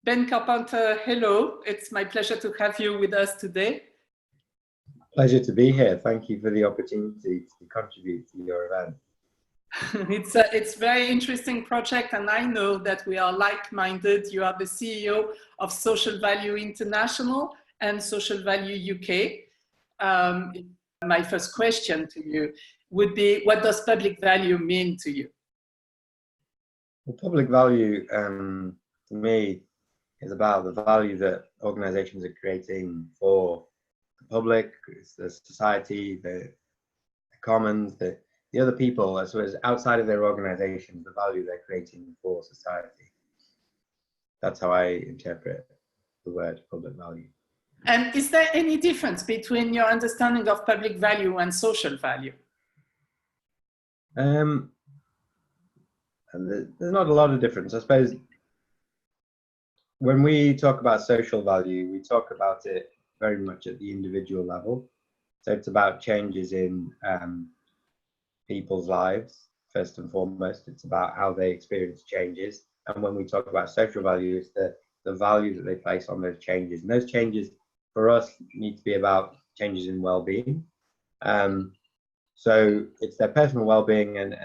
Ben Carpenter, hello. It's my pleasure to have you with us today. Pleasure to be here. Thank you for the opportunity to contribute to your event. It's a very interesting project, and I know that we are like-minded. You are the CEO of Social Value International and Social Value UK. My first question to you would be, what does public value mean to you? Well, public value, to me, is about the value that organizations are creating for the public, the society, the commons, the other people, as well as outside of their organizations, the value they're creating for society. That's how I interpret the word public value. And is there any difference between your understanding of public value and social value? And there's not a lot of difference. I suppose when we talk about social value, we talk about it very much at the individual level. So it's about changes in people's lives, first and foremost. It's about how they experience changes. And when we talk about social value, it's the value that they place on those changes. And those changes, for us, need to be about changes in well-being. So it's their personal well-being and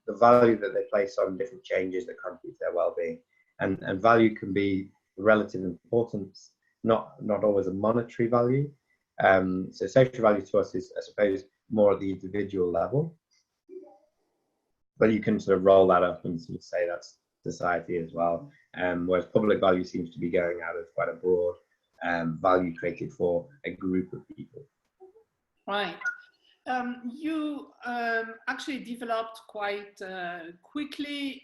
the value that they place on different changes that contribute to their well-being. And value can be relative importance, not always a monetary value. So social value to us is, I suppose, more at the individual level. But you can sort of roll that up and sort of say that's society as well. Whereas public value seems to be going out of quite a broad value created for a group of people. Right. You actually developed quite quickly.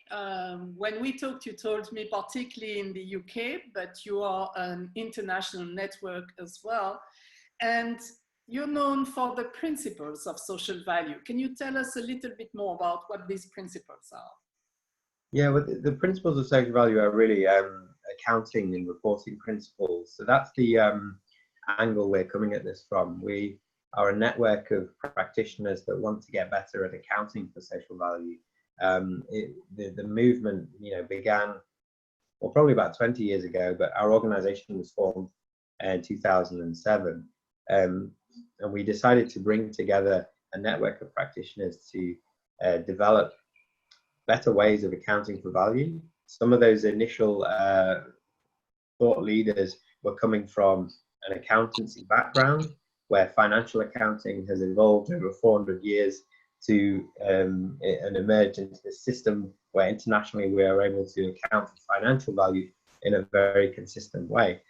When we talked, you told me, particularly in the UK, but you are an international network as well. And you're known for the principles of social value. Can you tell us a little bit more about what these principles are? Yeah, well, the principles of social value are really accounting and reporting principles. So that's the angle we're coming at this from. We are a network of practitioners that want to get better at accounting for social value. The movement, began, well, probably about 20 years ago, but our organization was formed in 2007. And we decided to bring together a network of practitioners to develop better ways of accounting for value. Some of those initial thought leaders were coming from an accountancy background, where financial accounting has evolved over 400 years to and emerged into the system where internationally we are able to account for financial value in a very consistent way.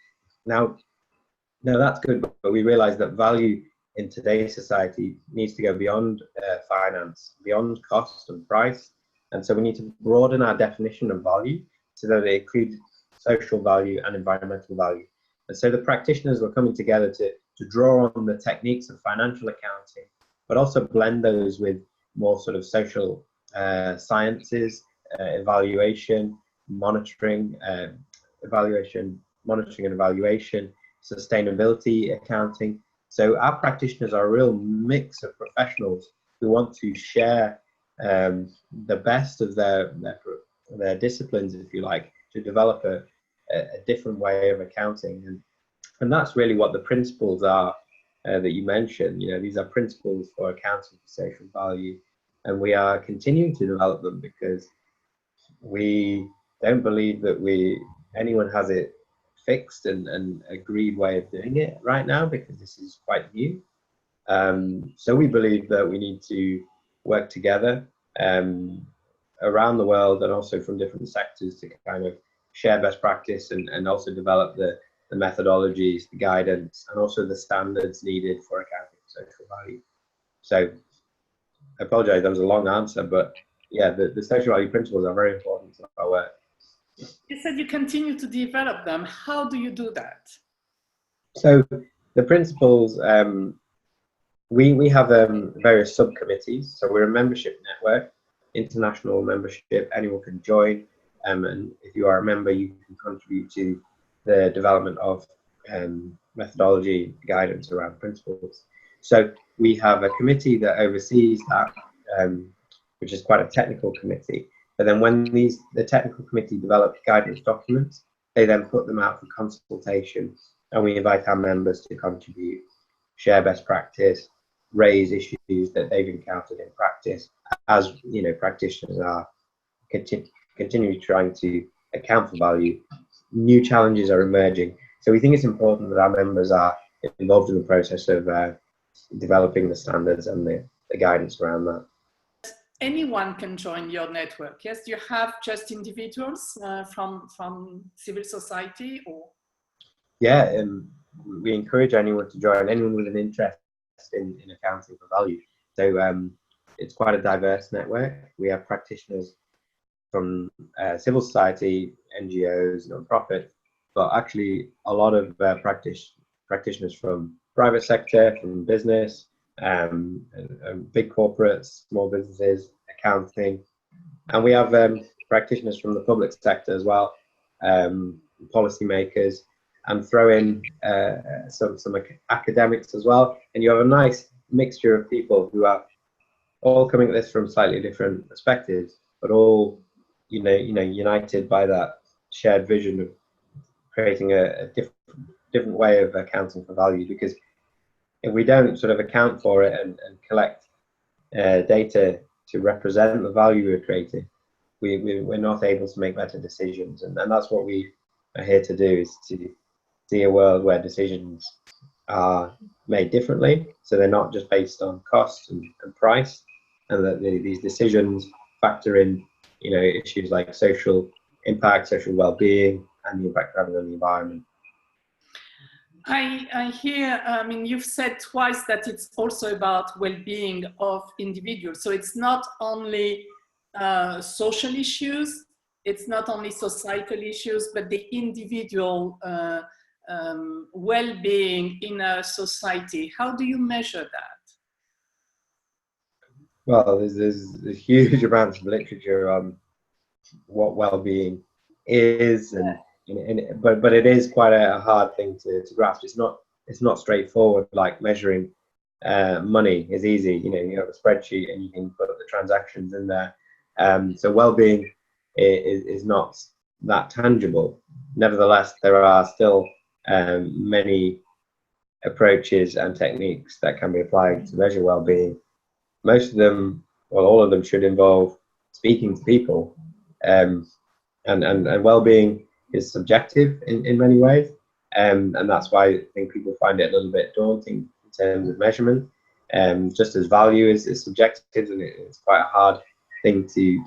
Now that's good, but we realize that value in today's society needs to go beyond finance, beyond cost and price. And so we need to broaden our definition of value so that it includes social value and environmental value. And so the practitioners were coming together to draw on the techniques of financial accounting, but also blend those with more sort of social sciences, evaluation, monitoring and evaluation, sustainability accounting. So our practitioners are a real mix of professionals who want to share the best of their disciplines, if you like, to develop a different way of accounting. And that's really what the principles are that you mentioned. These are principles for accounting for social value, and we are continuing to develop them because we don't believe that anyone has it fixed and agreed way of doing it right now, because this is quite new. So we believe that we need to work together around the world and also from different sectors to kind of share best practice and also develop the methodologies, the guidance, and also the standards needed for accounting for social value. So I apologize, that was a long answer, but yeah, the social value principles are very important to our work. You said you continue to develop them. How do you do that? So the principles, we have various subcommittees. So we're a membership network, international membership, anyone can join. And if you are a member, you can contribute to the development of methodology guidance around principles. So we have a committee that oversees that, which is quite a technical committee. But then when the technical committee develops guidance documents, They then put them out for consultation, and we invite our members to contribute, share best practice, raise issues that they've encountered in practice, as you know, practitioners are continually trying to account for value. New challenges are emerging, so we think it's important that our members are involved in the process of developing the standards and the guidance around that. Anyone can join your network. Yes, you have just individuals from civil society, or? Yeah, we encourage anyone to join, anyone with an interest in accounting for value. So it's quite a diverse network. We have practitioners from civil society, NGOs, non-profit, but actually a lot of practitioners from private sector, from business, big corporates, small businesses, accounting, and we have practitioners from the public sector as well, policymakers, and throw in some academics as well, and you have a nice mixture of people who are all coming at this from slightly different perspectives, but all united by that shared vision of creating a different way of accounting for value. Because if we don't sort of account for it and collect data to represent the value we're creating, we're not able to make better decisions. And that's what we are here to do, is to see a world where decisions are made differently, so they're not just based on cost and price, and that these decisions factor in issues like social impact, social well-being, and the impact having on the environment. I hear, I mean, you've said twice that it's also about well-being of individuals. So it's not only social issues, it's not only societal issues, but the individual well-being in a society. How do you measure that? Well, there's huge amounts of literature on what well-being is, but it is quite a hard thing to grasp. It's not straightforward. Like measuring money is easy. You have a spreadsheet and you can put the transactions in there. So well-being is not that tangible. Nevertheless, there are still many approaches and techniques that can be applied to measure well-being. Most of them, well, all of them should involve speaking to people, and well-being is subjective in many ways, and that's why I think people find it a little bit daunting in terms of measurement. Just as value is subjective, and it's quite a hard thing to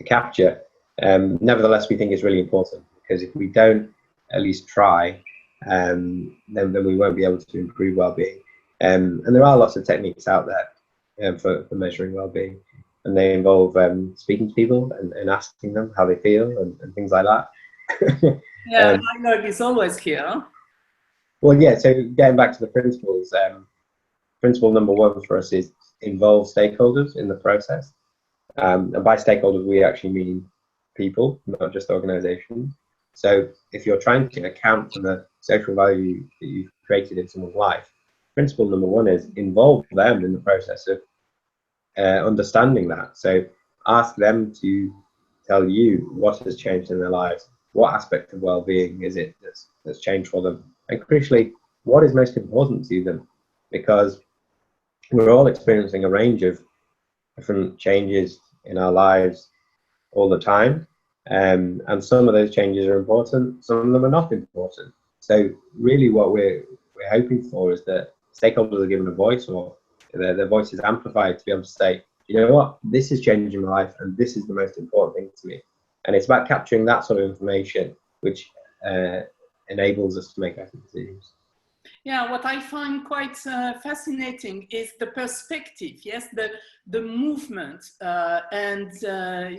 capture. Nevertheless, we think it's really important, because if we don't at least try, then we won't be able to improve well-being. And there are lots of techniques out there for measuring well-being, and they involve speaking to people and asking them how they feel and things like that. Yeah, dialogue is always here. Well, yeah, so getting back to the principles, principle number one for us is involve stakeholders in the process. And by stakeholders, we actually mean people, not just organizations. So if you're trying to account for the social value that you've created in someone's life, principle number one is involve them in the process of understanding that. So ask them to tell you what has changed in their lives, what aspect of well-being is it that's changed for them, and crucially, what is most important to them, because we're all experiencing a range of different changes in our lives all the time, and some of those changes are important, some of them are not important. So really what we're hoping for is that stakeholders are given a voice, or their voice is amplified to be able to say, you know what, this is changing my life and this is the most important thing to me. And it's about capturing that sort of information, which enables us to make better decisions. Yeah, what I find quite fascinating is the perspective, yes, the movement, and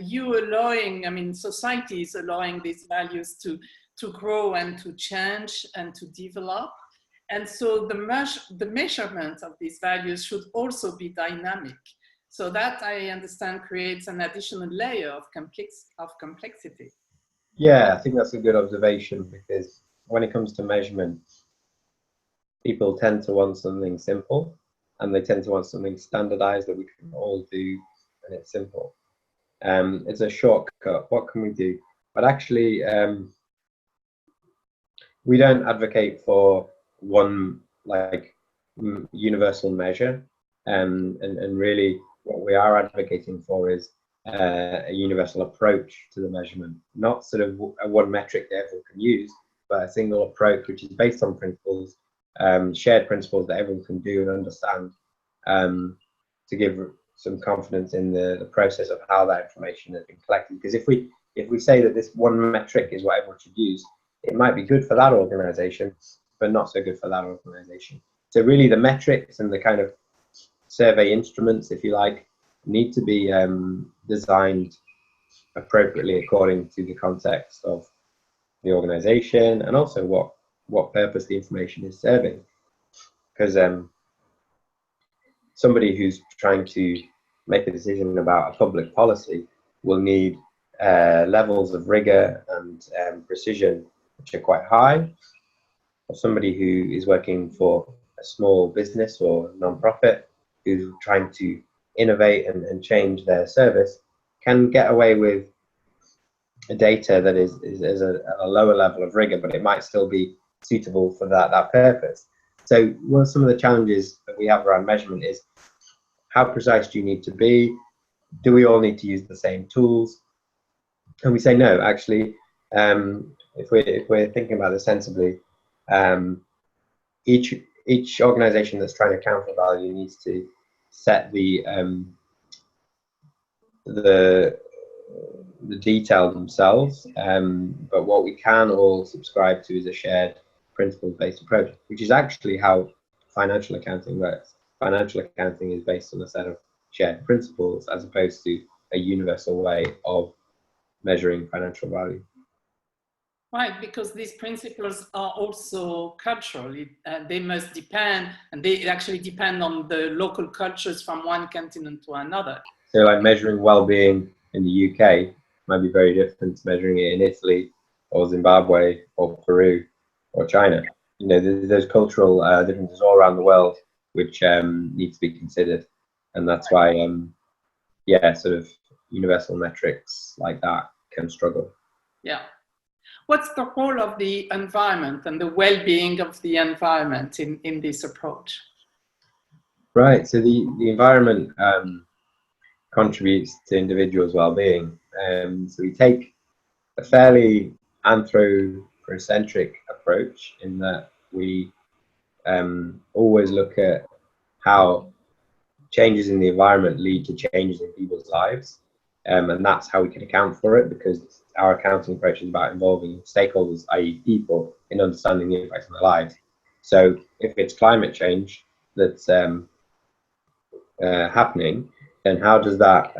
you allowing, I mean, society is allowing these values to grow and to change and to develop. And so the measurement of these values should also be dynamic. So that, I understand, creates an additional layer of complexity. Yeah, I think that's a good observation, because when it comes to measurement, people tend to want something simple, and they tend to want something standardized that we can all do, and it's simple. It's a shortcut. What can we do? But actually, we don't advocate for one like universal measure, and really what we are advocating for is a universal approach to the measurement, not sort of a one metric that everyone can use, but a single approach which is based on principles, shared principles that everyone can do and understand, to give some confidence in the process of how that information has been collected. Because if we say that this one metric is what everyone should use, it might be good for that organization, but not so good for that organization. So really the metrics and the kind of survey instruments, if you like, need to be designed appropriately according to the context of the organization and also what purpose the information is serving. Because somebody who's trying to make a decision about a public policy will need levels of rigor and precision which are quite high. Or somebody who is working for a small business or non-profit who's trying to innovate and change their service can get away with data that is a lower level of rigor, but it might still be suitable for that purpose. So one of some of the challenges that we have around measurement is how precise do you need to be? Do we all need to use the same tools? And we say no, actually, if we're thinking about this sensibly, each organization that's trying to account for value needs to set the detail themselves, but what we can all subscribe to is a shared principle-based approach, which is actually how financial accounting works. Financial accounting is based on a set of shared principles as opposed to a universal way of measuring financial value. Right, because these principles are also cultural. They must depend, and they actually depend on the local cultures from one continent to another. So like measuring well-being in the UK might be very different to measuring it in Italy or Zimbabwe or Peru or China. You know, there's cultural differences all around the world which need to be considered. And that's why, yeah, sort of universal metrics like that can struggle. Yeah. What's the role of the environment and the well-being of the environment in this approach? Right, so the environment contributes to individuals' well-being. So we take a fairly anthropocentric approach in that we always look at how changes in the environment lead to changes in people's lives. And that's how we can account for it, because our accounting approach is about involving stakeholders, i.e. people, in understanding the impacts on their lives. So if it's climate change that's happening, then how does that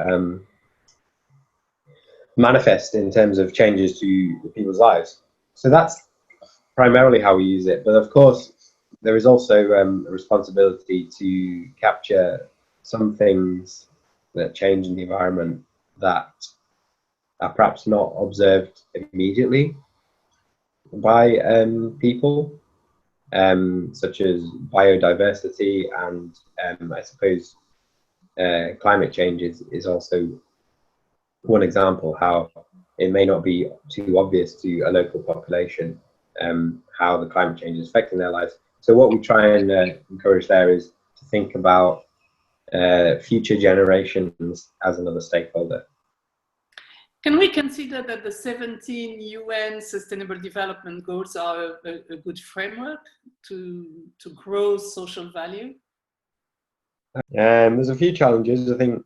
manifest in terms of changes to the people's lives? So that's primarily how we use it. But of course, there is also a responsibility to capture some things that change in the environment that are perhaps not observed immediately by people, such as biodiversity, and I suppose climate change is also one example how it may not be too obvious to a local population how the climate change is affecting their lives. So what we try and encourage there is to think about future generations as another stakeholder. Can we consider that the 17 UN Sustainable Development Goals are a good framework to grow social value? There's a few challenges. I think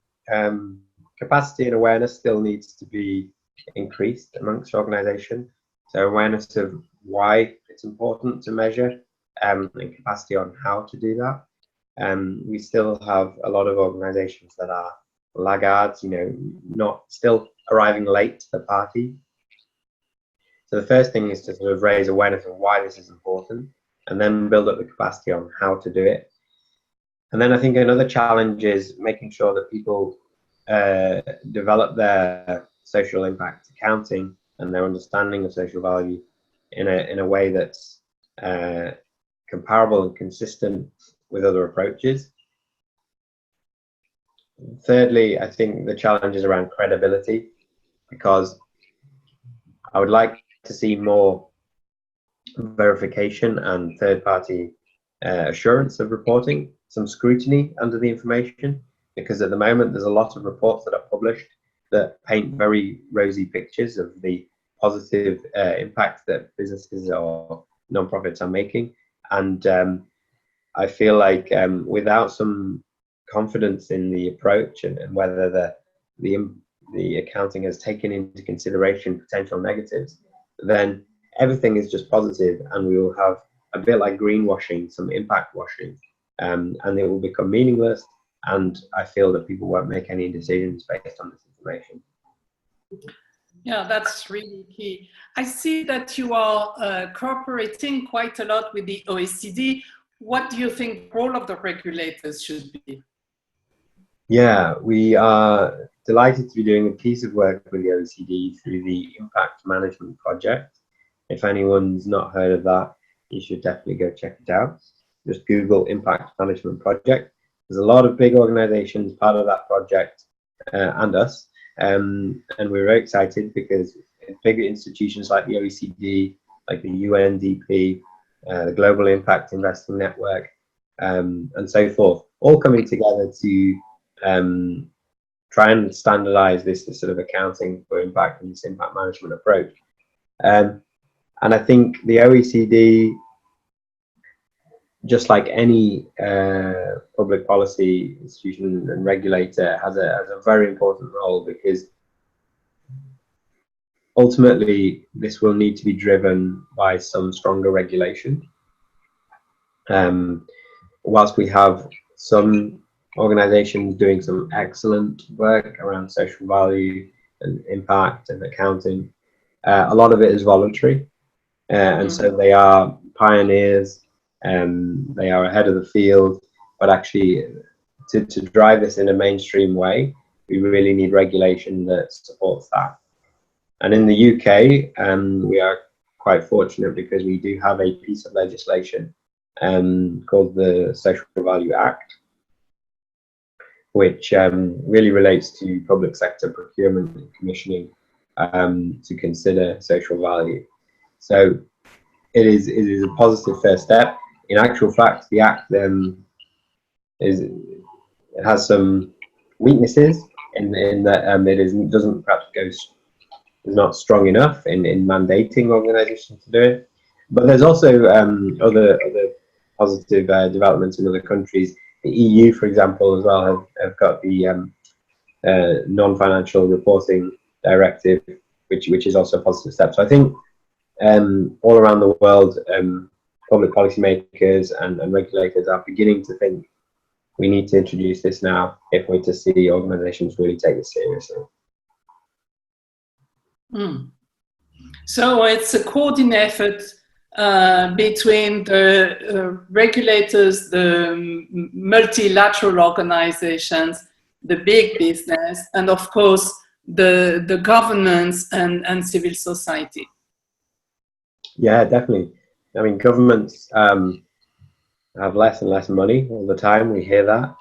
capacity and awareness still needs to be increased amongst organisations. So awareness of why it's important to measure and capacity on how to do that. We still have a lot of organisations that are laggards, you know, not still arriving late to the party. So the first thing is to sort of raise awareness of why this is important, and then build up the capacity on how to do it. And then I think another challenge is making sure that people develop their social impact accounting and their understanding of social value in a way that's comparable and consistent with other approaches. Thirdly, I think the challenge is around credibility, because I would like to see more verification and third-party assurance of reporting, some scrutiny under the information, because at the moment there's a lot of reports that are published that paint very rosy pictures of the positive impact that businesses or non-profits are making. And I feel like without some confidence in the approach and whether the accounting has taken into consideration potential negatives, then everything is just positive, and we will have a bit like greenwashing, some impact washing, and it will become meaningless. And I feel that people won't make any decisions based on this information. Yeah, that's really key. I see that you are cooperating quite a lot with the OECD. What do you think the role of the regulators should be? Yeah, we are delighted to be doing a piece of work with the OECD through the Impact Management Project. If anyone's not heard of that, you should definitely go check it out. Just Google Impact Management Project. There's a lot of big organizations part of that project and us. And we're very excited because bigger institutions like the OECD, like the UNDP, the Global Impact Investing Network, and so forth, all coming together to try and standardize this sort of accounting for impact and this impact management approach. And I think the OECD, just like any public policy institution and regulator, has a very important role, because ultimately this will need to be driven by some stronger regulation. Whilst we have some organizations doing some excellent work around social value and impact and accounting, a lot of it is voluntary, and so they are pioneers and they are ahead of the field. But actually, to drive this in a mainstream way, we really need regulation that supports that. And in the UK, we are quite fortunate because we do have a piece of legislation called the Social Value Act, which really relates to public sector procurement and commissioning to consider social value. So it is a positive first step. In actual fact, the Act it has some weaknesses in that it doesn't perhaps is not strong enough in mandating organisations to do it. But there's also other positive developments in other countries. The EU, for example, as well, have got the non-financial reporting directive, which is also a positive step. So I think all around the world, public policymakers and regulators are beginning to think we need to introduce this now if we're to see organisations really take this seriously. So it's a coordinated effort between the regulators, the multilateral organizations, the big business, and of course the governments and civil society. Yeah, definitely. I mean, governments have less and less money all the time. We hear that.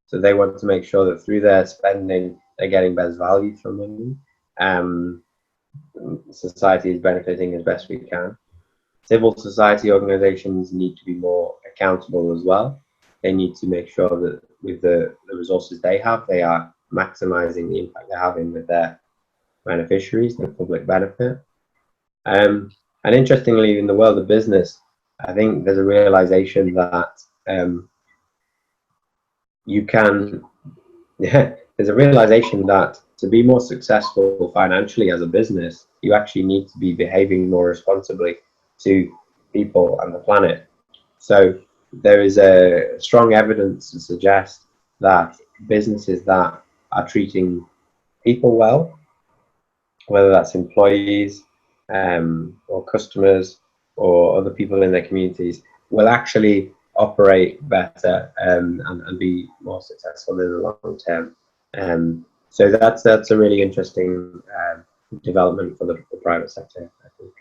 So they want to make sure that through their spending, they're getting best value for money. Society is benefiting as best we can. Civil society organizations need to be more accountable as well. They need to make sure that with the resources they have, they are maximizing the impact they're having with their beneficiaries, the public benefit. And interestingly, in the world of business, I think there's a realization that there's a realization that to be more successful financially as a business, you actually need to be behaving more responsibly to people and the planet. So there is a strong evidence to suggest that businesses that are treating people well, whether that's employees or customers or other people in their communities, will actually operate better and be more successful in the long term. So that's a really interesting development for the private sector, I think.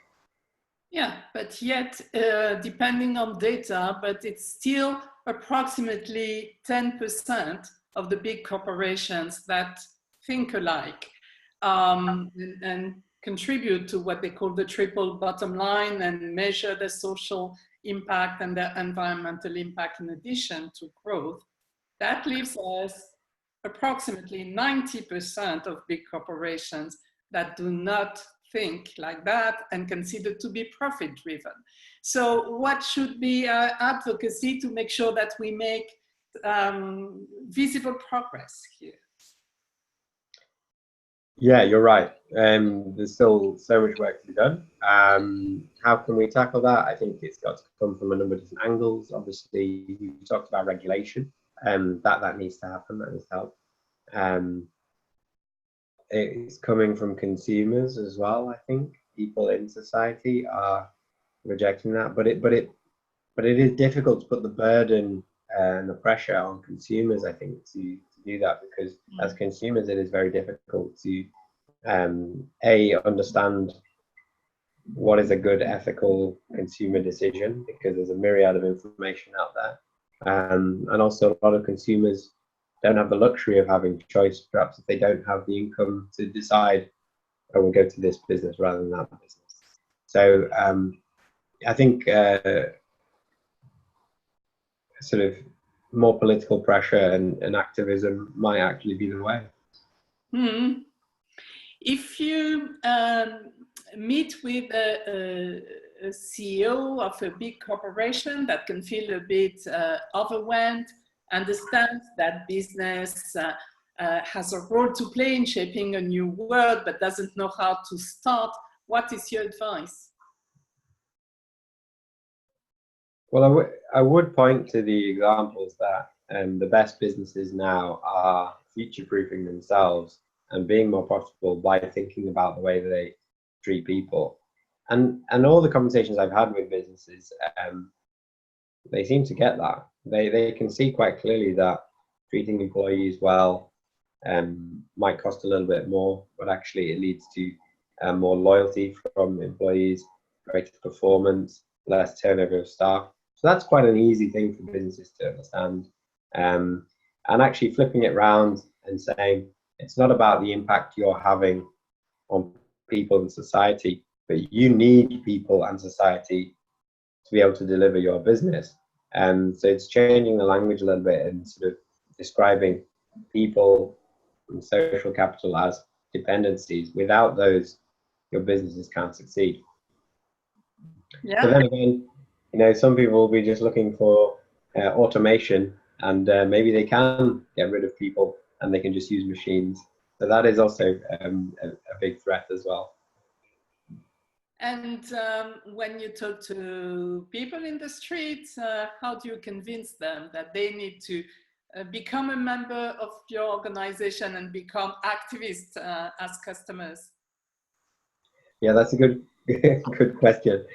Yeah, but yet, depending on data, but it's still approximately 10% of the big corporations that think alike. And contribute to what they call the triple bottom line and measure the social impact and the environmental impact in addition to growth, that leaves us approximately 90% of big corporations that do not think like that and consider to be profit driven. So what should be our advocacy to make sure that we make visible progress here? Yeah, you're right. There's still so much work to be done. How can we tackle that? I think it's got to come from a number of different angles. Obviously, you talked about regulation, that needs to happen. That needs to help. It's coming from consumers as well. I think people in society are rejecting that, but it is difficult to put the burden and the pressure on consumers, I think, to do that, because as consumers it is very difficult to understand what is a good ethical consumer decision, because there's a myriad of information out there, and also a lot of consumers don't have the luxury of having choice, perhaps, if they don't have the income to decide, oh, we'll go to this business rather than that business. So I think sort of more political pressure and activism might actually be the way. If you meet with a CEO of a big corporation that can feel a bit overwhelmed, understands that business has a role to play in shaping a new world, but doesn't know how to start, what is your advice? Well, I would point to the examples that the best businesses now are future-proofing themselves and being more profitable by thinking about the way that they treat people. And all the conversations I've had with businesses, they seem to get that. They can see quite clearly that treating employees well might cost a little bit more, but actually it leads to more loyalty from employees, greater performance, less turnover of staff. So that's quite an easy thing for businesses to understand. And actually flipping it around and saying, it's not about the impact you're having on people and society, but you need people and society to be able to deliver your business. And so it's changing the language a little bit and sort of describing people and social capital as dependencies. Without those, your businesses can't succeed. Yeah. But then again, you know, some people will be just looking for automation, and maybe they can get rid of people and they can just use machines. So that is also a big threat as well. And when you talk to people in the streets, how do you convince them that they need to become a member of your organization and become activists as customers? Yeah, that's a good question.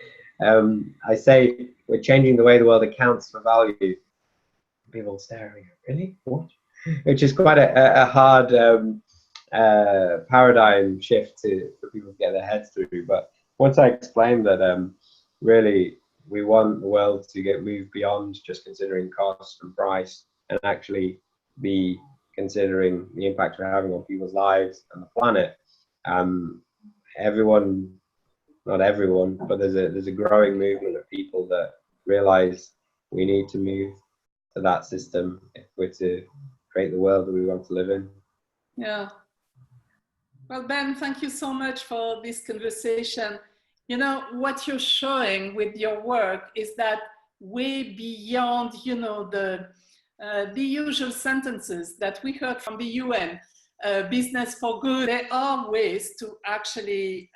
I say we're changing the way the world accounts for value. People staring, really? What? Which is quite a hard paradigm shift for people to get their heads through. But once I explained that really we want the world to move beyond just considering cost and price and actually be considering the impact we're having on people's lives and the planet, everyone, not everyone, but there's a growing movement of people that realize we need to move to that system if we're to create the world that we want to live in. Yeah. Well, Ben, thank you so much for this conversation. You know, what you're showing with your work is that way beyond, you know, the usual sentences that we heard from the UN, business for good. There are ways to actually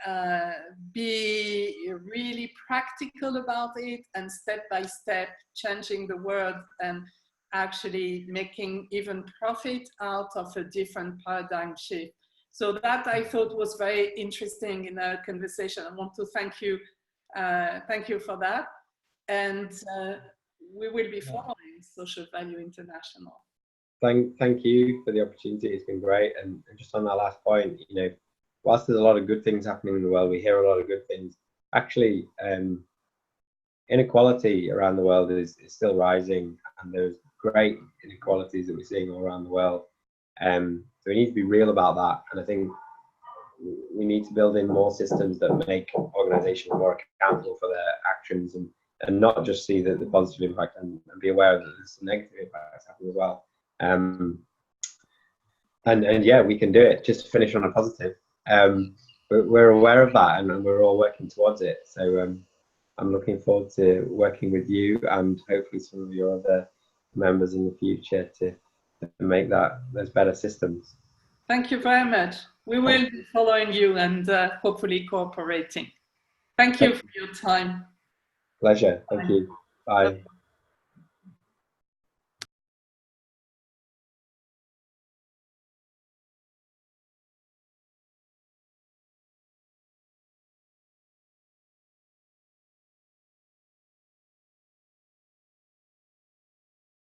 be really practical about it and step by step changing the world and actually making even profit out of a different paradigm shift. So that I thought was very interesting in our conversation. I want to thank you for that. And we will be following Social Value International. Thank you for the opportunity. It's been great. And just on that last point, you know, whilst there's a lot of good things happening in the world, we hear a lot of good things. Actually, inequality around the world is still rising, and there's great inequalities that we're seeing all around the world. So we need to be real about that. And I think we need to build in more systems that make organizations more accountable for their actions, and not just see the positive impact, and be aware that there's some negative impacts happening as well. And yeah, we can do it. Just to finish on a positive, we're aware of that, and we're all working towards it. So I'm looking forward to working with you and hopefully some of your other members in the future to make those better systems. Thank you very much. We will be following you and hopefully cooperating. Thank you for your time. Pleasure. Thank you. Bye.